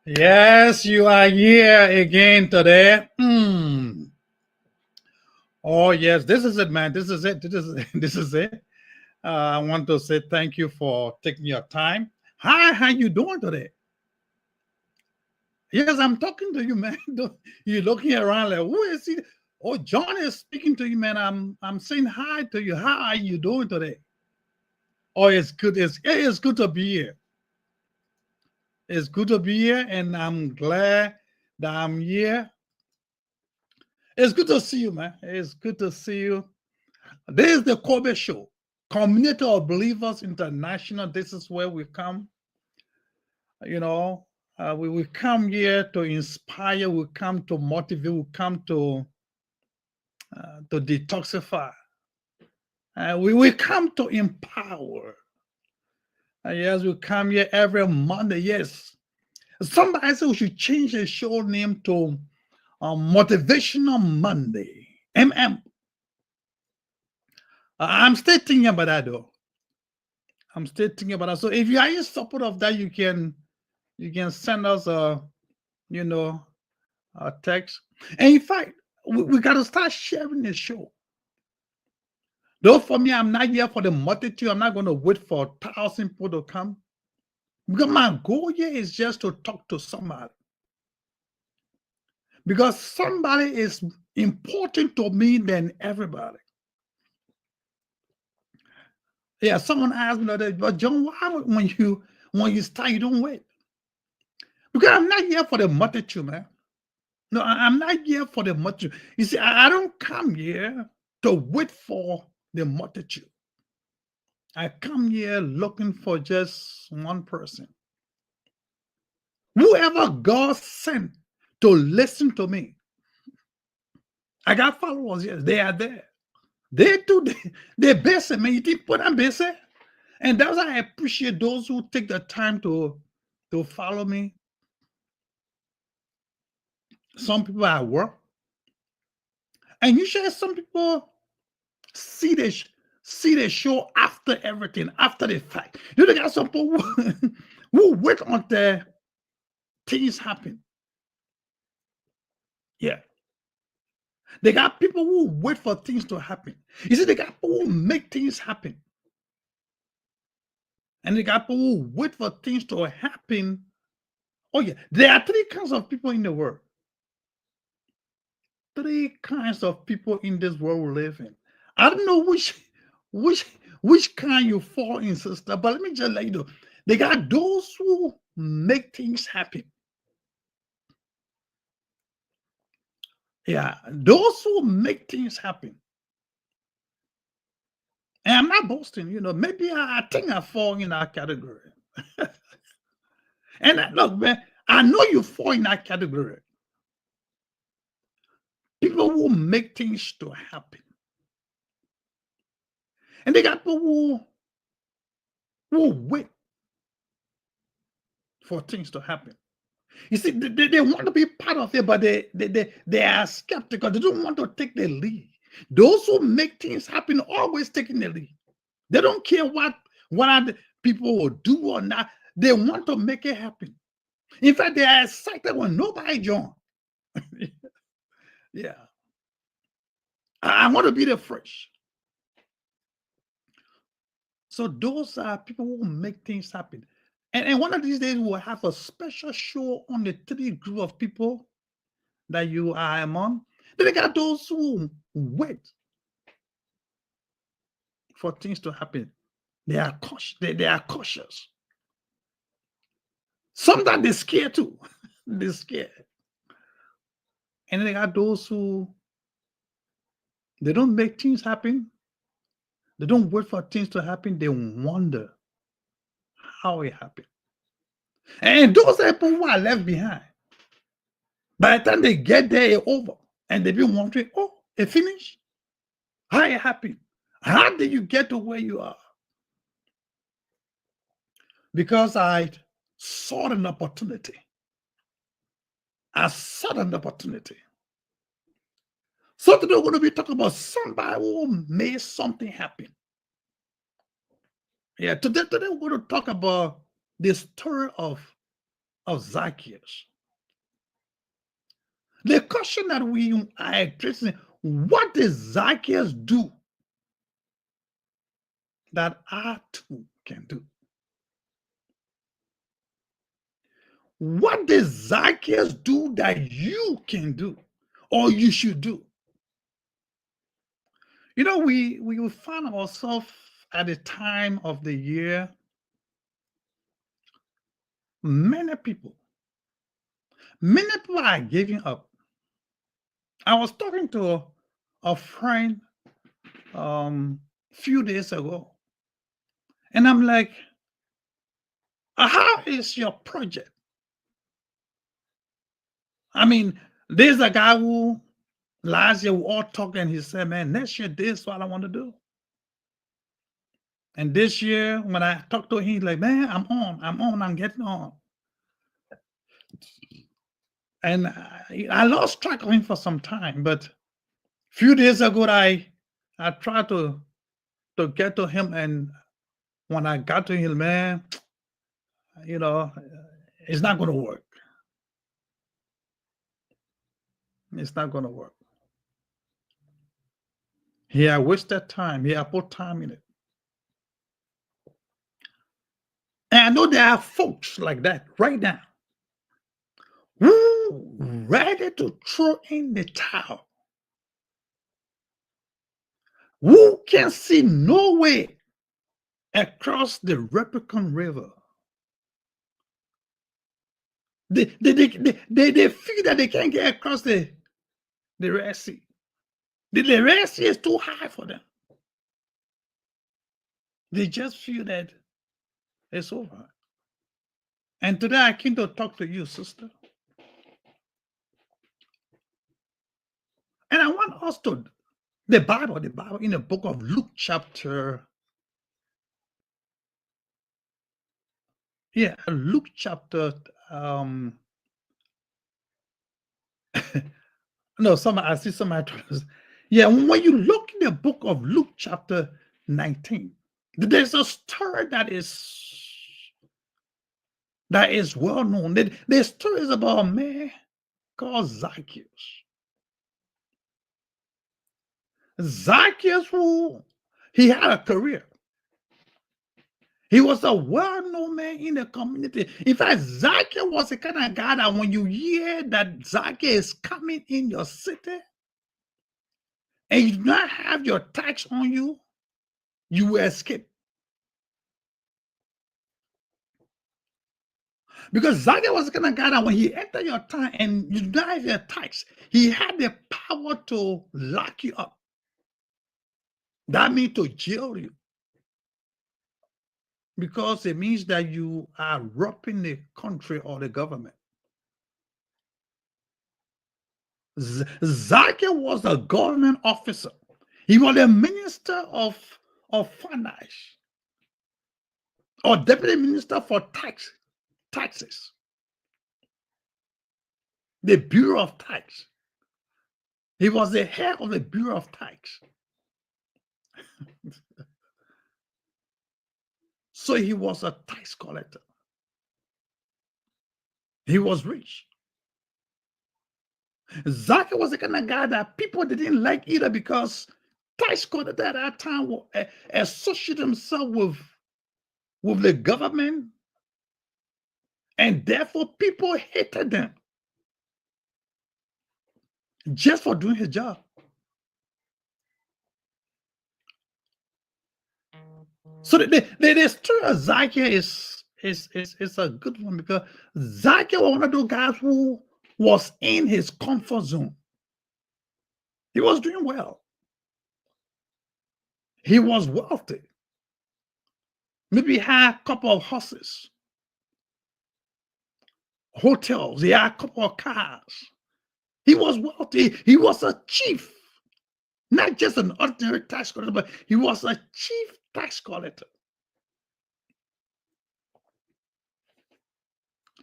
Yes, you are here again today. Oh, yes, this is it, man. This is it. This is it. I want to say thank you for taking your time. Hi, how you doing today? Yes, I'm talking to you, man. You're looking around like, who is he? Oh, John is speaking to you, man. I'm saying hi to you. How are you doing today? Oh, it's good. It's good to be here. It's good to be here, and I'm glad that I'm here. It's good to see you, man. It's good to see you. This is the Kobe Show, Community of Believers International. This is where we come. You know, we come here to inspire. We come to motivate. We come to detoxify. We come to empower. Yes, we come here every Monday. Yes, somebody said we should change the show name to Motivational Monday. MM. I'm still thinking about that though. I'm still thinking about that. So if you are in support of that, you can send us you know a text. And in fact, we got to start sharing the show. Though for me, I'm not here for the multitude. I'm not going to wait for 1,000 people to come. Because my goal here is just to talk to somebody. Because somebody is important to me than everybody. Yeah, someone asked me that, but John, why when you start, you don't wait? Because I'm not here for the multitude, man. No, I'm not here for the multitude. You see, I don't come here to wait for the multitude. I come here looking for just one person. Whoever God sent to listen to me. I got followers, yes, they are there. They do, they're busy, man. You think put them busy? And that's why I appreciate those who take the time to follow me. Some people at work. And you share some people see the show after everything, after the fact. You know, they got some people who wait until things happen. Yeah. They got people who wait for things to happen. You see, they got people who make things happen. And they got people who wait for things to happen. Oh, yeah. There are three kinds of people in the world. Three kinds of people in this world we live in. I don't know which which kind you fall in, sister, but let me just let you know. They got those who make things happen. Yeah, those who make things happen. And I'm not boasting, maybe I think I fall in that category. And look, man, I know you fall in that category. People who make things to happen. And they got people who wait for things to happen. You see, they want to be part of it, but they are skeptical. They don't want to take the lead. Those who make things happen always taking the lead. They don't care what other people will do or not. They want to make it happen. In fact, they are excited when nobody joins. Yeah. I want to be the first. So those are people who make things happen. And one of these days we'll have a special show on the three group of people that you are among. Then they got those who wait for things to happen. They are cautious. They are cautious. Sometimes they're scared too. They're scared. And then they got those who they don't make things happen. They don't wait for things to happen. They wonder how it happened. And those are people who are left behind. By the time they get there, it's over. And they've been wondering, oh, it finished? How it happened? How did you get to where you are? Because I saw an opportunity. I saw an opportunity. So today we're going to be talking about somebody who made something happen. Yeah, today we're going to talk about the story of of Zacchaeus. The question that we are addressing, what did Zacchaeus do that I too can do? What did Zacchaeus do that you can do or you should do? You know, we will find ourselves at a time of the year, many people are giving up. I was talking to a friend few days ago, and I'm like, how is your project? I mean, there's a guy who last year we all talking, and he said, man, next year this is what I want to do. And this year, when I talked to him, he's like, man, I'm getting on. And I lost track of him for some time, but a few days ago, I tried to get to him, and when I got to him, man, you know, it's not going to work. It's not going to work. He had wasted time. He had put time in it. And I know there are folks like that right now who ready to throw in the towel, who can see no way across the Rubicon River. They feel that they can't get across the Red Sea. The Red Sea is too high for them. They just feel that it's over. And today I came to talk to you, sister. And I want us to, the Bible in the book of Luke Luke chapter, no, I see somebody, when you look in the book of Luke chapter 19, there's a story that is well known. The story is about a man called Zacchaeus. Zacchaeus, he had a career. He was a well-known man in the community. In fact, Zacchaeus was the kind of guy that when you hear that Zacchaeus is coming in your city and you do not have your tax on you, you will escape. Because Zacchaeus was the kind of guy that when he entered your town and you do not have your tax, he had the power to lock you up. That means to jail you. Because it means that you are robbing the country or the government. Zacchaeus was a government officer. He was a minister of finance or deputy minister for taxes. The Bureau of Tax. He was the head of the Bureau of Tax. So he was a tax collector. He was rich. Zacchaeus was the kind of guy that people didn't like either because tax collectors at that time associated themselves with the government, and therefore people hated them just for doing his job. So the story of Zacchaeus is a good one because Zacchaeus was one of those guys who was in his comfort zone. He was doing well. He was wealthy. Maybe he had a couple of horses, hotels. He had a couple of cars. He was wealthy. He was a chief, not just an ordinary tax collector, but he was a chief tax collector.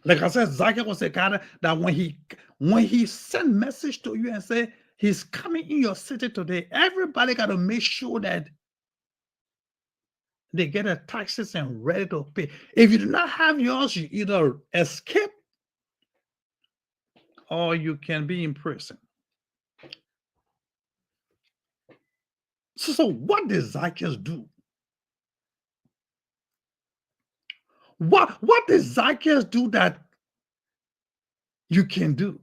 Like I said, Zacchaeus was a guy that when he sent message to you and say he's coming in your city today, everybody got to make sure that they get their taxes and ready to pay. If you do not have yours, you either escape or you can be in prison. So what did Zacchaeus do? What did Zacchaeus do that you can do?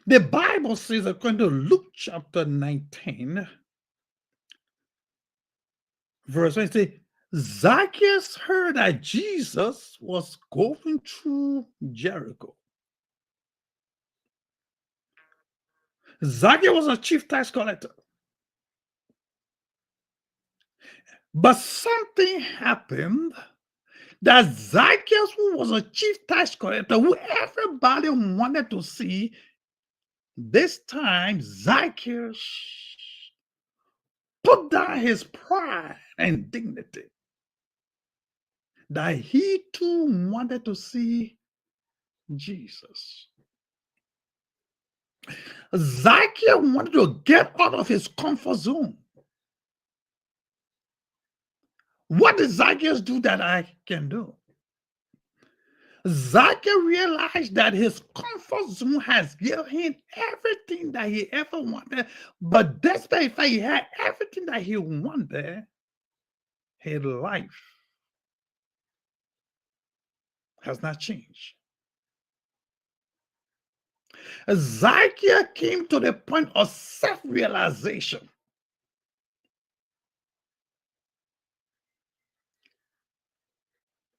The Bible says, according to Luke chapter 19, verse 1, it says, Zacchaeus heard that Jesus was going through Jericho. Zacchaeus was a chief tax collector. But something happened that Zacchaeus, who was a chief tax collector, who everybody wanted to see, this time Zacchaeus put down his pride and dignity, that he too wanted to see Jesus. Zacchaeus wanted to get out of his comfort zone. What did Zacchaeus do that I can do? Zacchaeus realized that his comfort zone has given him everything that he ever wanted, but despite the fact he had everything that he wanted, his life has not changed. Zacchaeus came to the point of self-realization.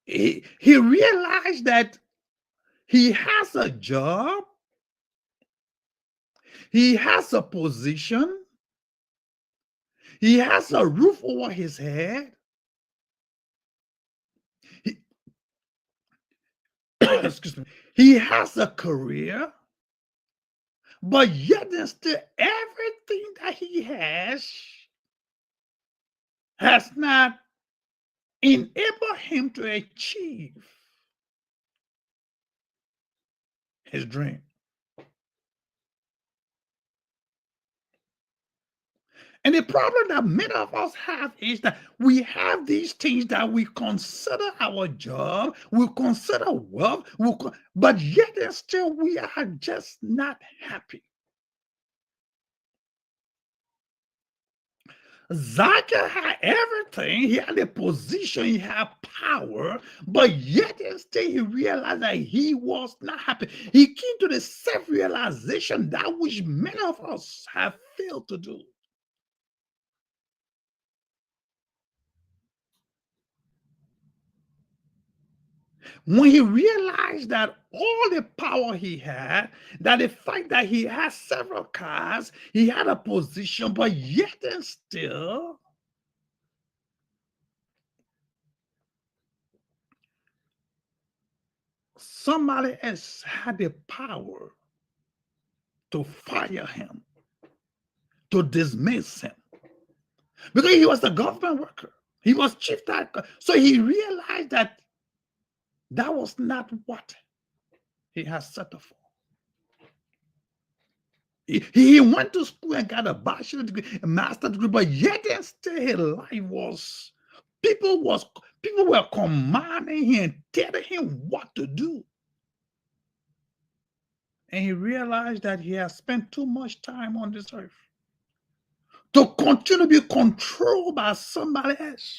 He realized that he has a job, he has a position, he has a roof over his head, excuse me, he has a career, but yet and still everything that he has not enabled him to achieve his dream. And the problem that many of us have is that we have these things that we consider our job, we consider wealth, but yet and still we are just not happy. Zacchaeus had everything, he had a position, he had power, but yet and still he realized that he was not happy. He came to the self-realization that which many of us have failed to do. When he realized that all the power he had, that the fact that he had several cars, he had a position, but yet and still, somebody else had the power to fire him, to dismiss him, because he was a government worker. He was chief tax. So he realized that that was not what he had settled for. He went to school and got a bachelor degree, a master degree, but yet and still his life was, people were commanding him, telling him what to do. And he realized that he had spent too much time on this earth to continue to be controlled by somebody else.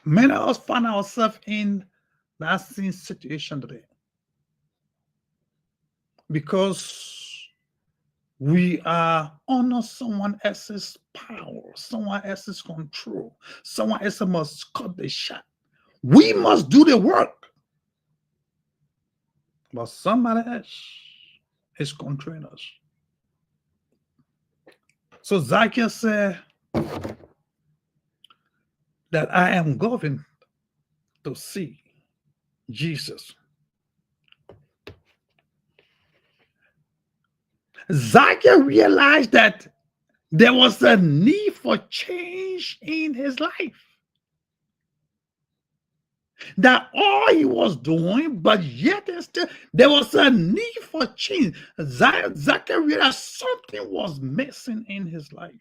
Many of us find ourselves in that same situation today because we are under someone else's power, someone else's control. Someone else must cut the shot. We must do the work, but somebody else is controlling us. So Zacchaeus said that I am going to see Jesus. Zacchaeus realized that there was a need for change in his life. That all he was doing, but yet still there was a need for change. Zacchaeus realized something was missing in his life.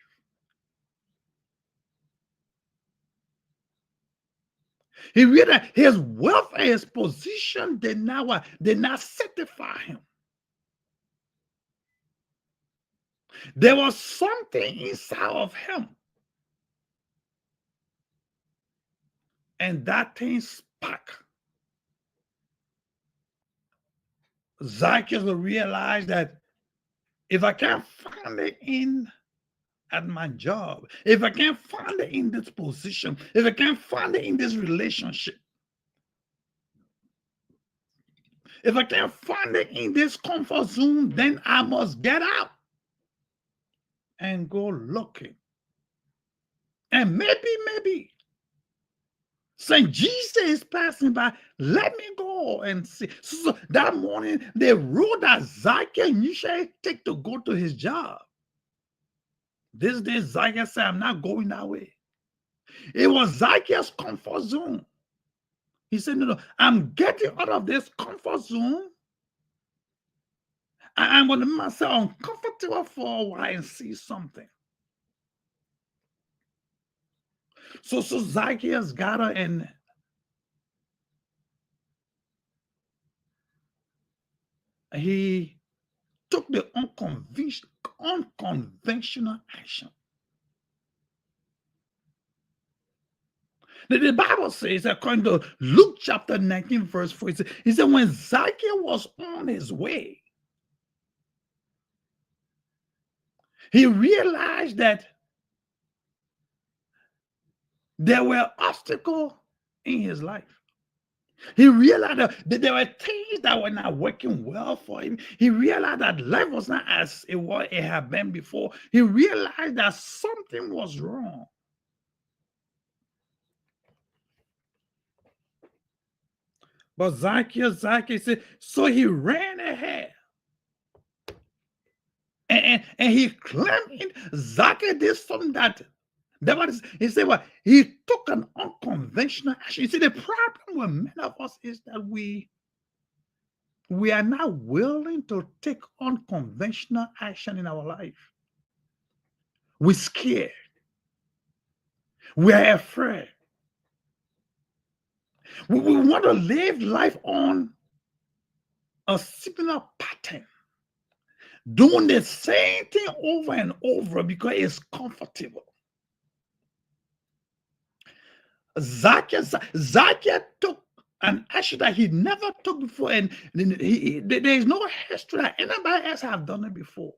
He realized his wealth and his position did not satisfy him. There was something inside of him, and that thing sparked. Zacchaeus will realize that if I can't find it in at my job, if I can't find it in this position, if I can't find it in this relationship, if I can't find it in this comfort zone, then I must get out and go looking. And maybe, Saint Jesus is passing by, let me go and see. So that morning, the road that Zacchaeus usually take to go to his job. This day, Zacchaeus said, I'm not going that way. It was Zacchaeus' comfort zone. He said, no, I'm getting out of this comfort zone. I'm going to make myself uncomfortable for a while and see something. So Zacchaeus got her, and he took the unconventional action. The Bible says, according to Luke chapter 19, verse 4, he said, when Zacchaeus was on his way, he realized that there were obstacles in his life. He realized that there were things that were not working well for him. He realized that life was not as it had been before. He realized that something was wrong. But Zacchaeus said, so he ran ahead. And he claimed it. Zacchaeus did something that he said, well, he took an unconventional action. You see, the problem with many of us is that we are not willing to take unconventional action in our life. We're scared. We're afraid. We want to live life on a similar pattern, doing the same thing over and over because it's comfortable. Zacchaeus took an action that he never took before, and there is no history that anybody else have done it before.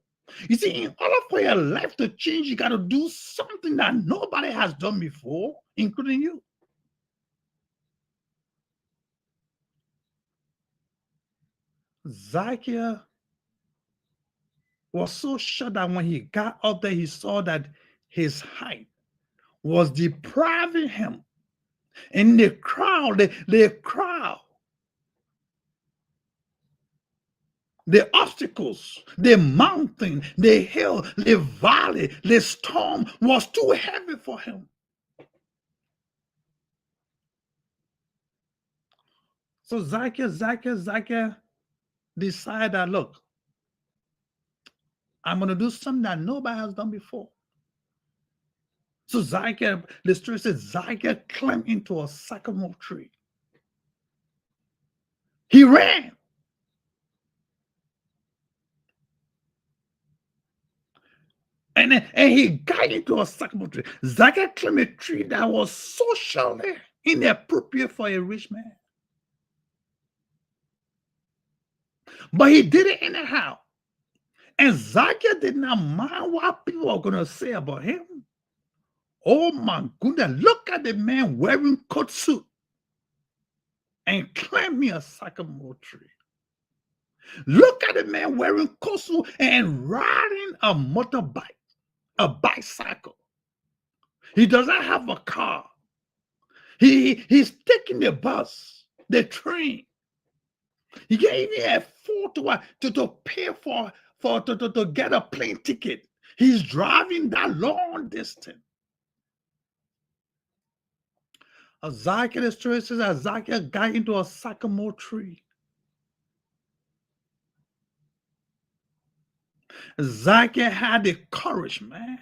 You see, in order for your life to change, you got to do something that nobody has done before, including you. Zacchaeus was so shocked that when he got up there, he saw that his height was depriving him. And the crowd, the obstacles, the mountain, the hill, the valley, the storm was too heavy for him. So Zacchaeus decided that, look, I'm going to do something that nobody has done before. So Zacchaeus, the story says, Zacchaeus climbed into a sycamore tree. He ran. And he got into a sycamore tree. Zacchaeus climbed a tree that was socially inappropriate for a rich man. But he did it anyhow. And Zacchaeus did not mind what people were going to say about him. Oh my goodness, look at the man wearing coat suit and climbing a sycamore tree. Look at the man wearing coat suit and riding a motorbike, a bicycle. He doesn't have a car. He's taking the bus, the train. He can't even afford to pay to get a plane ticket. He's driving that long distance. Zacchaeus says that Zacchaeus got into a sycamore tree. Zacchaeus had the courage, man.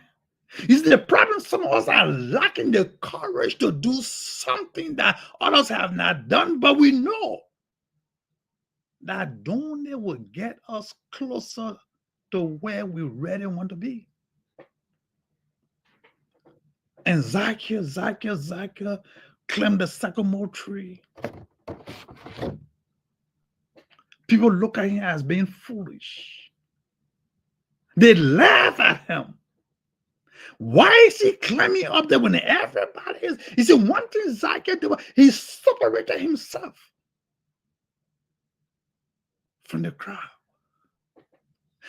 You see, the problem, some of us are lacking the courage to do something that others have not done, but we know that doing it will get us closer to where we really want to be. And Zacchaeus climbed the sycamore tree. People look at him as being foolish. They laugh at him. Why is he climbing up there when everybody is? You see, one thing Zacchaeus did, he separated himself from the crowd.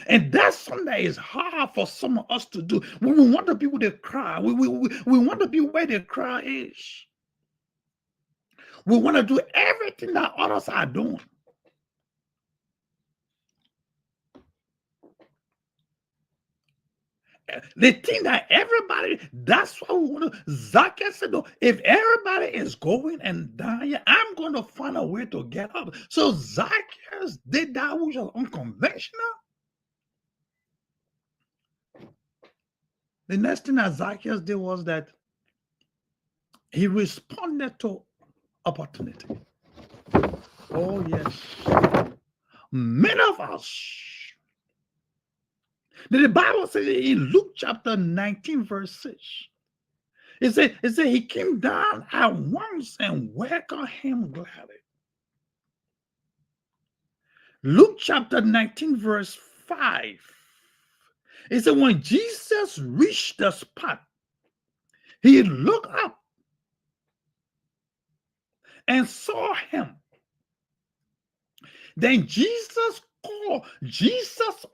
And that's something that is hard for some of us to do. We want to be with the crowd. We want to be where the crowd is. We want to do everything that others are doing. They think that everybody, that's what we want to. Zacchaeus said, no, if everybody is going and dying, I'm going to find a way to get up. So Zacchaeus did that which was unconventional. The next thing that Zacchaeus did was that he responded to opportunity. Oh, yes. Many of us. The Bible says in Luke chapter 19, verse 6, it said he came down at once and welcomed him gladly. Luke chapter 19, verse 5, it said when Jesus reached the spot, he looked up and saw him. Then Jesus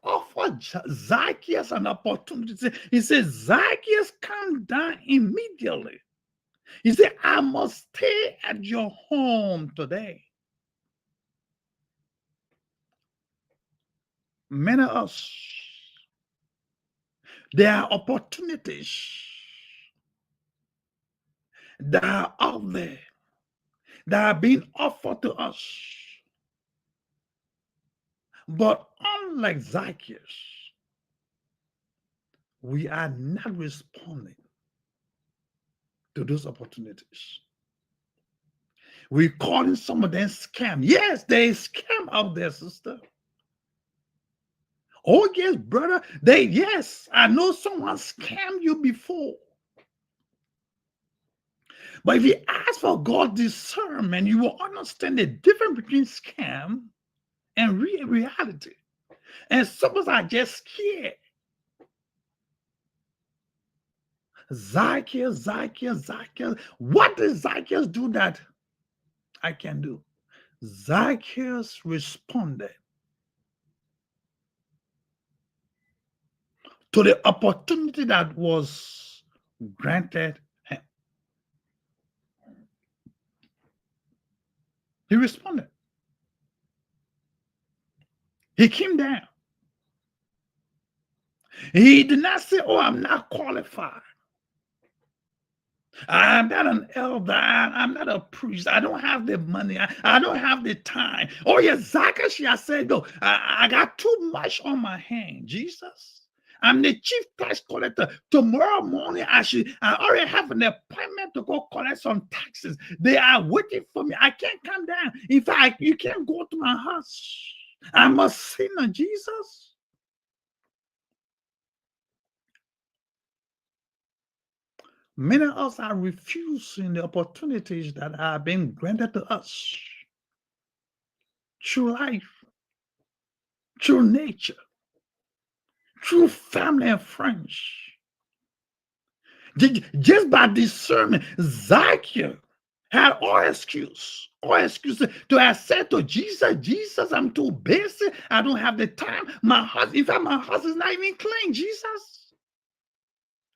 offered Zacchaeus an opportunity. He said, Zacchaeus, come down immediately. He said, I must stay at your home today. Many of us, there are opportunities that are out there that are being offered to us. But unlike Zacchaeus, we are not responding to those opportunities. We're calling some of them scam. Yes, there is scam out there, sister. Oh, yes, brother. Yes, I know someone scammed you before. But if you ask for God's discernment, you will understand the difference between scam and reality. And some of us are just scared. Zacchaeus. What did Zacchaeus do that I can do? Zacchaeus responded to the opportunity that was granted him. He responded. He came down. He did not say, oh, I'm not qualified. I'm not an elder. I'm not a priest. I don't have the money. I don't have the time. Oh, yes, Zacchaeus, I said, no, I got too much on my hand, Jesus. I'm the chief tax collector. Tomorrow morning, I already have an appointment to go collect some taxes. They are waiting for me. I can't come down. In fact, you can't go to my house. I'm a sinner, Jesus. Many of us are refusing the opportunities that are being granted to us through life, through nature, through family and friends. Just by discernment, Zacchaeus had all excuses to have said to Jesus, I'm too busy. I don't have the time. My house, in fact, my house is not even clean, Jesus.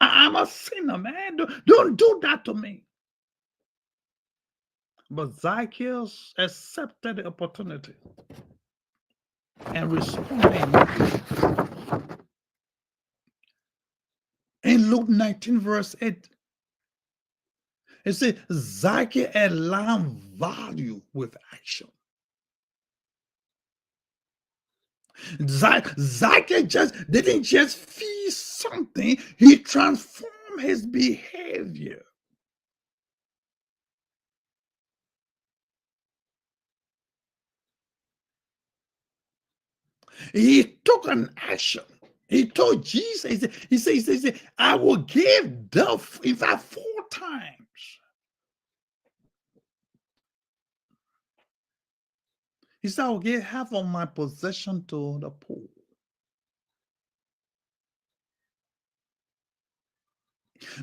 I'm a sinner, man. Don't do that to me. But Zacchaeus accepted the opportunity and responded. In Luke 19, verse 8, it says, Zacchaeus aligned value with action. Zacchaeus just didn't just feel something, he transformed his behavior. He took an action. He told Jesus, he said, I will give in fact 4 times. He said, I will give half of my possession to the poor.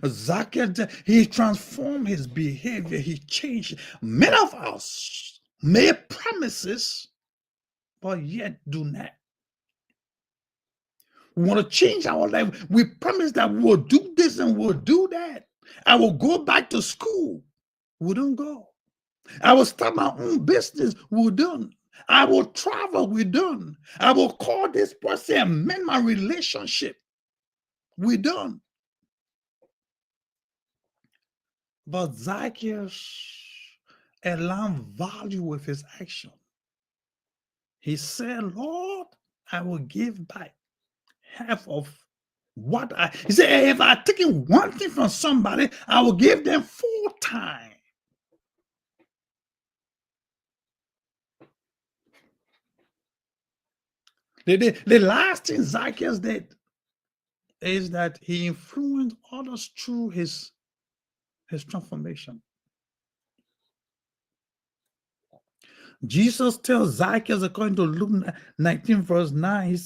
Zacchaeus, he transformed his behavior. He changed. Many of us made promises, but yet do not. We want to change our life. We promise that we'll do this and we'll do that. I will go back to school. We don't go. I will start my own business. We're done. I will travel. We're done. I will call this person and mend my relationship. We're done. But Zacchaeus aligned value with his action. He said, Lord, I will give back half of what he said, if I taken one thing from somebody, I will give them 4 times. The last thing Zacchaeus did is that he influenced others through his transformation. Jesus tells Zacchaeus, according to Luke 19, verse 9, he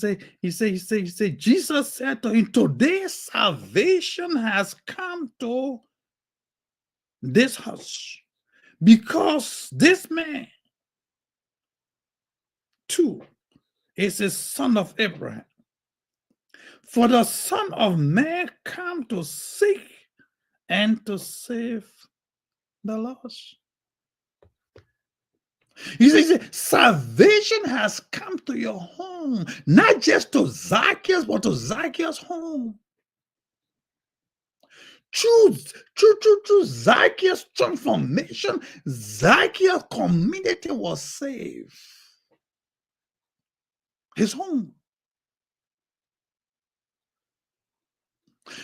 said, Jesus said to him, today salvation has come to this house, because this man too is a son of Abraham. For the Son of Man come to seek and to save the lost. He says, salvation has come to your home, not just to Zacchaeus, but to Zacchaeus' home. Through Zacchaeus' transformation, Zacchaeus' community was saved. His home.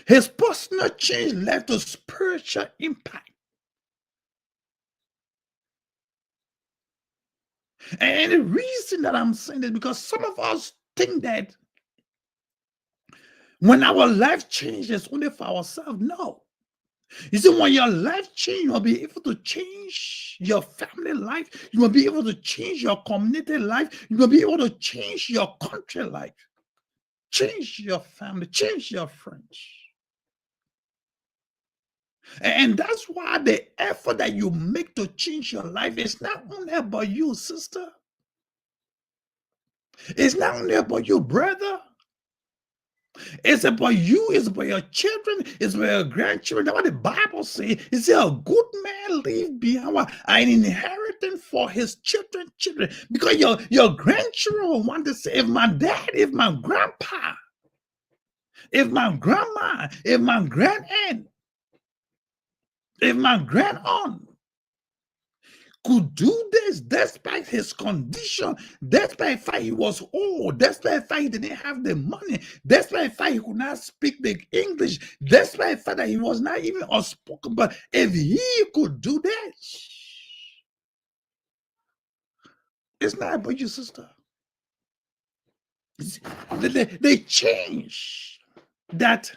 His personal change left a spiritual impact. And the reason that I'm saying this, because some of us think that when our life changes only for ourselves. No. You see, when your life changes, you'll be able to change your family life. You will be able to change your community life. You will be able to change your country life. Change your family. Change your friends. And that's why the effort that you make to change your life is not only about you, sister. It's not only about you, brother. It's about you, it's about your children, it's about your grandchildren. That's what the Bible says. It says a good man leave behind an inheritance for his children. Because your grandchildren will want to say, if my dad, if my grandpa, if my grandma, if my grandaunt, if my grandaunt could do this despite his condition, despite the fact he was old, despite the fact he didn't have the money, despite the fact he could not speak the English, despite the fact that he was not even outspoken. But if he could do this, it's not about you, sister. They change that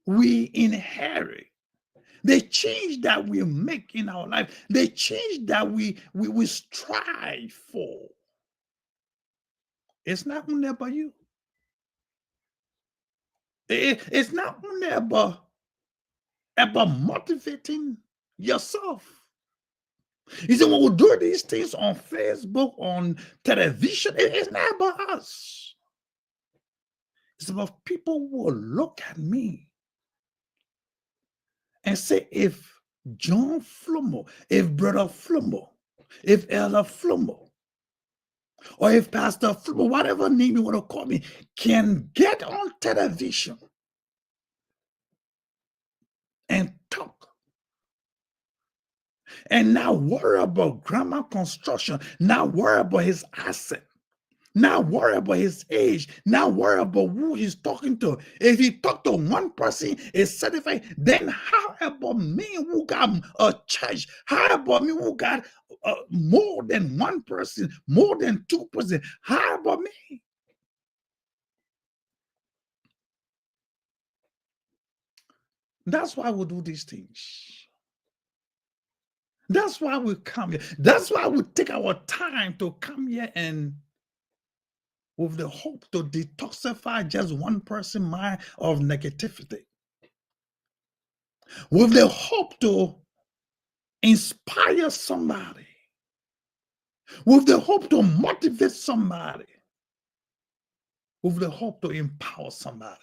we inherit. They change that we make in our life. They change that we strive for. It's not only about you. It's not only about motivating yourself. You see, when we do these things on Facebook, on television, it's not about us. It's about people who will look at me and say, if John Flummo, if Brother Flummo, if Elder Flummo, or if Pastor Flummo, whatever name you want to call me, can get on television and talk and not worry about grammar construction, not worry about his accent, Not worry about his age. Not worry about who he's talking to. If he talked to one person, is certified. Then how about me who got a church? How about me who got more than one person, more than two person? How about me? That's why we do these things. That's why we come here. That's why we take our time to come here and with the hope to detoxify just one person's mind of negativity, with the hope to inspire somebody, with the hope to motivate somebody, with the hope to empower somebody.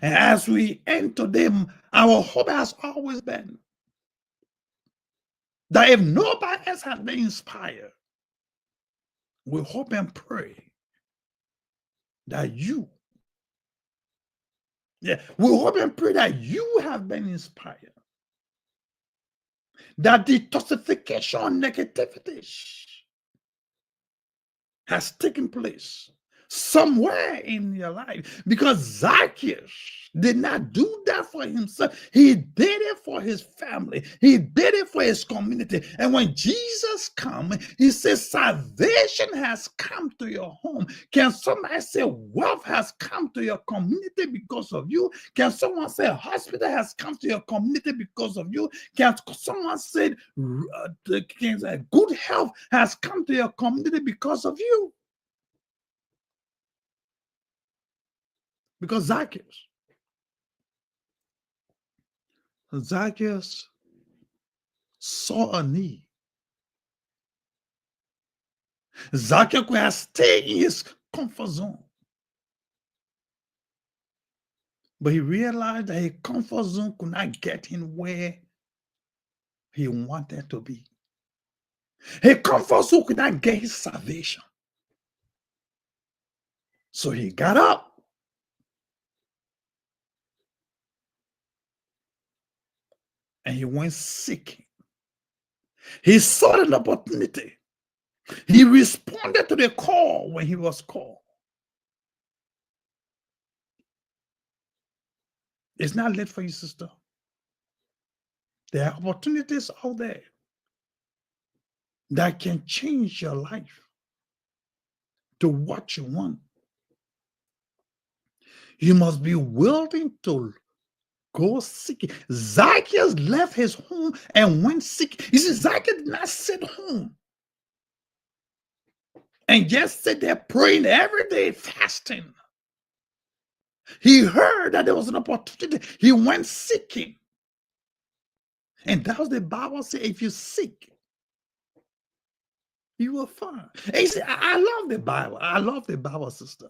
And as we enter them, our hope has always been that if nobody else has been inspired, we hope and pray that we hope and pray that you have been inspired, that detoxification negativity has taken place somewhere in your life, because Zacchaeus did not do that for himself. He did it for his family. He did it for his community. And when Jesus comes, he says, salvation has come to your home. Can somebody say wealth has come to your community because of you? Can someone say hospital has come to your community because of you? Can someone say good health has come to your community because of you? Because Zacchaeus saw a need. Zacchaeus could have stayed in his comfort zone, but he realized that his comfort zone could not get him where he wanted to be. His comfort zone could not get his salvation. So he got up and he went seeking. He saw an opportunity. He responded to the call when he was called. It's not late for you, sister. There are opportunities out there that can change your life to what you want. You must be willing to go seeking. Zacchaeus left his home and went seeking. You see, Zacchaeus did not sit home and just sit there praying every day, fasting. He heard that there was an opportunity. He went seeking. And that's what the Bible says, if you seek, you will find. And you see, I love the Bible. I love the Bible, sister.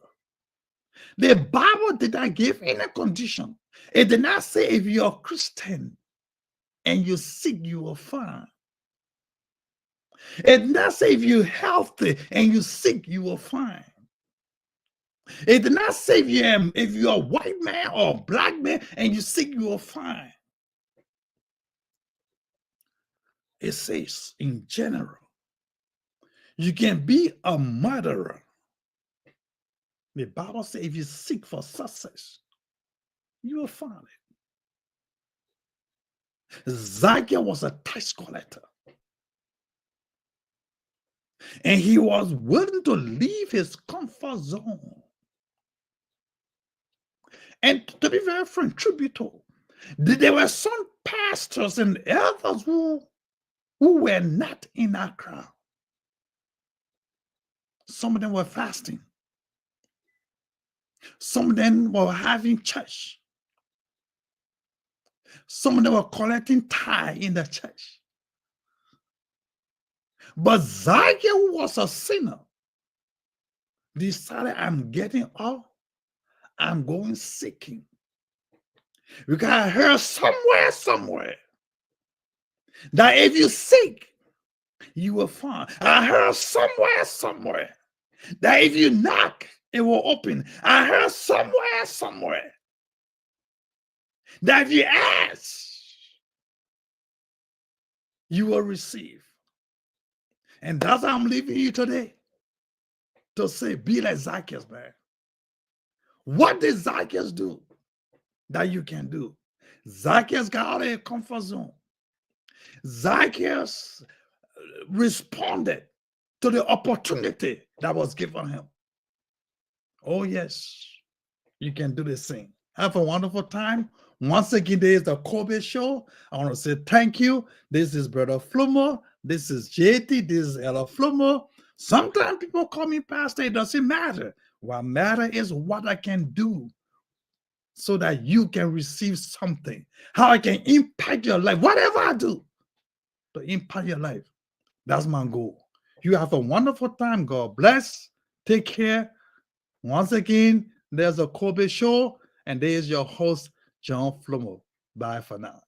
The Bible did not give any condition. It did not say if you're a Christian and you seek, you will find. It did not say if you're healthy and you seek, you will find. It did not say if you're a white man or a black man and you seek, you will find. It says in general, you can be a murderer. The Bible says if you seek for success, you will find it. Zacchaeus was a tax collector. And he was willing to leave his comfort zone. And to be very frank, truth be told, there were some pastors and elders who were not in that crowd. Some of them were fasting. Some of them were having church. Some of them were collecting tithe in the church. But Zacchaeus, who was a sinner, decided, I'm getting off. I'm going seeking. Because I heard somewhere, that if you seek, you will find. I heard somewhere, that if you knock, it will open. I heard somewhere, that if you ask, you will receive. And that's how I'm leaving you today. to say, be like Zacchaeus, man. What did Zacchaeus do that you can do? Zacchaeus got out of his comfort zone. Zacchaeus responded to the opportunity that was given him. Oh, yes, you can do the same. Have a wonderful time. Once again, there is the Kobe Show. I want to say thank you. This is Brother Flumo. This is JT. This is Ella Flumo. Sometimes people call me pastor. It doesn't matter. What matters is what I can do so that you can receive something. How I can impact your life. Whatever I do to impact your life. That's my goal. You have a wonderful time. God bless. Take care. Once again, there's a Kobe Show, and there's your host, John Flomo. Bye for now.